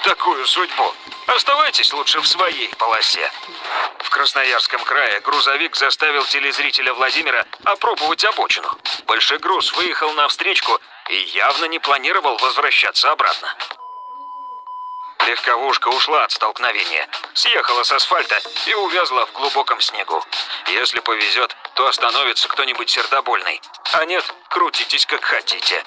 такую судьбу. Оставайтесь лучше в своей полосе. В Красноярском крае грузовик заставил телезрителя Владимира опробовать обочину. Большегруз выехал на встречку и явно не планировал возвращаться обратно. Легковушка ушла от столкновения, съехала с асфальта и увязла в глубоком снегу. Если повезет, то остановится кто-нибудь сердобольный. А нет, крутитесь как хотите.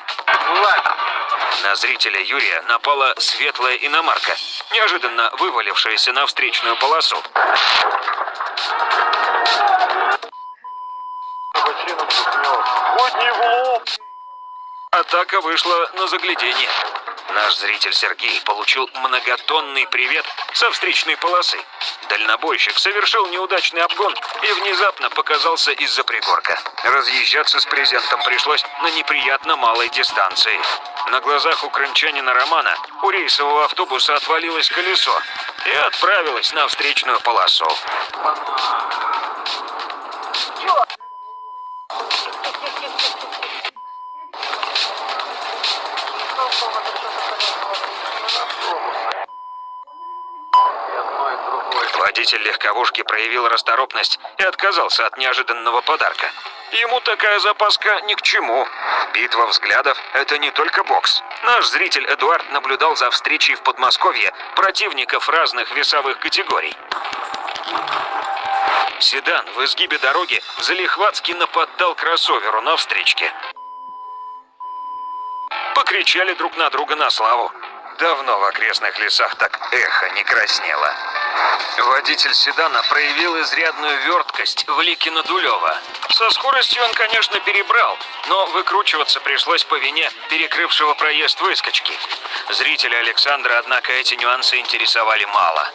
На зрителя Юрия напала светлая иномарка, неожиданно вывалившаяся на встречную полосу. Атака вышла на загляденье. Наш зритель Сергей получил многотонный привет со встречной полосы. Дальнобойщик совершил неудачный обгон и внезапно показался из-за пригорка. Разъезжаться с презентом пришлось на неприятно малой дистанции. На глазах у крымчанина Романа у рейсового автобуса отвалилось колесо и отправилось на встречную полосу. Водитель легковушки проявил расторопность и отказался от неожиданного подарка. Ему такая запаска ни к чему. Битва взглядов – это не только бокс. Наш зритель Эдуард наблюдал за встречей в Подмосковье противников разных весовых категорий. Седан в изгибе дороги залихватски нападал кроссоверу на встречке. Покричали друг на друга на славу. Давно в окрестных лесах так эхо не краснело. Водитель седана проявил изрядную верткость в Ликино Дулево. Со скоростью он, конечно, перебрал, но выкручиваться пришлось по вине перекрывшего проезд выскочки. Зрителя Александра, однако, эти нюансы интересовали мало.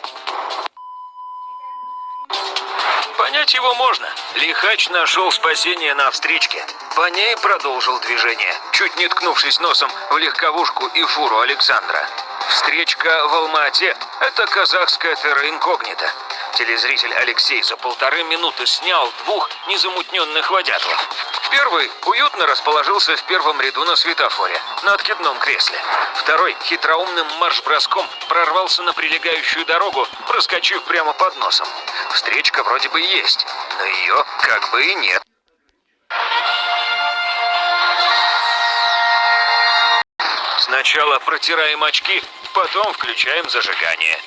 Понять его можно. Лихач нашел спасение на встречке. По ней продолжил движение, чуть не ткнувшись носом в легковушку и фуру Александра. Встречка в Алма-Ате – это казахская терра инкогнита. Телезритель Алексей за 1,5 минуты снял 2 незамутненных водятлов. Первый уютно расположился в первом ряду на светофоре, на откидном кресле. Второй хитроумным марш-броском прорвался на прилегающую дорогу, проскочив прямо под носом. Встречка вроде бы есть, но ее как бы и нет. Сначала протираем очки, потом включаем зажигание.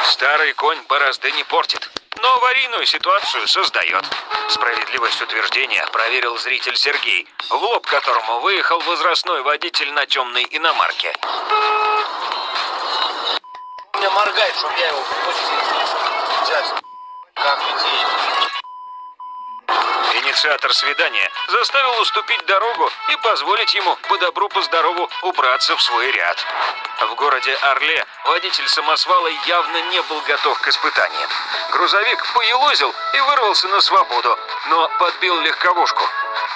Старый конь борозды не портит, но аварийную ситуацию создает. Справедливость утверждения проверил зритель Сергей, в лоб которому выехал возрастной водитель на темной иномарке. Меня моргает, чтобы я его взять. Как идти? Инициатор свидания заставил уступить дорогу и позволить ему по добру по здорову убраться в свой ряд. В городе Орле водитель самосвала явно не был готов к испытаниям. Грузовик поелозил и вырвался на свободу, но подбил легковушку.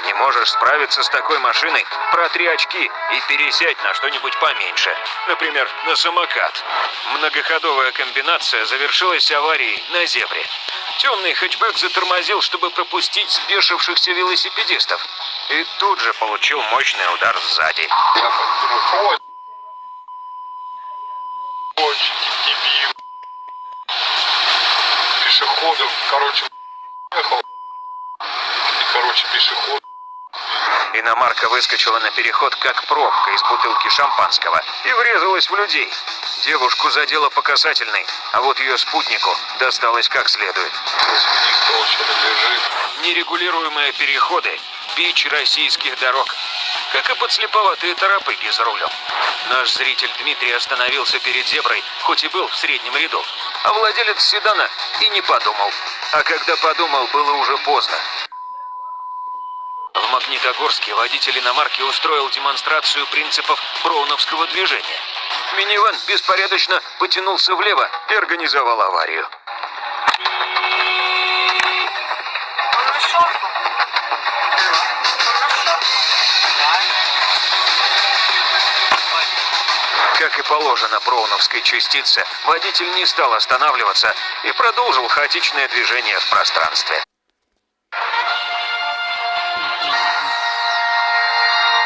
Не можешь справиться с такой машиной, протри очки и пересядь на что-нибудь поменьше. Например, на самокат. Многоходовая комбинация завершилась аварией на зебре. Темный хэтчбэк затормозил, чтобы пропустить спешившихся велосипедистов. И тут же получил мощный удар сзади. Дебил. Пешеходов, ехал. И, пешеход. Иномарка выскочила на переход, как пробка из бутылки шампанского, и врезалась в людей. Девушку задела по касательной, а вот ее спутнику досталось как следует. Нерегулируемые переходы – бич российских дорог, как и подслеповатые торопыги за рулем. Наш зритель Дмитрий остановился перед зеброй, хоть и был в среднем ряду, а владелец седана и не подумал. А когда подумал, было уже поздно. В Магнитогорске водитель иномарки устроил демонстрацию принципов броуновского движения. Минивэн беспорядочно потянулся влево и организовал аварию. Как и положено броуновской частице, водитель не стал останавливаться и продолжил хаотичное движение в пространстве.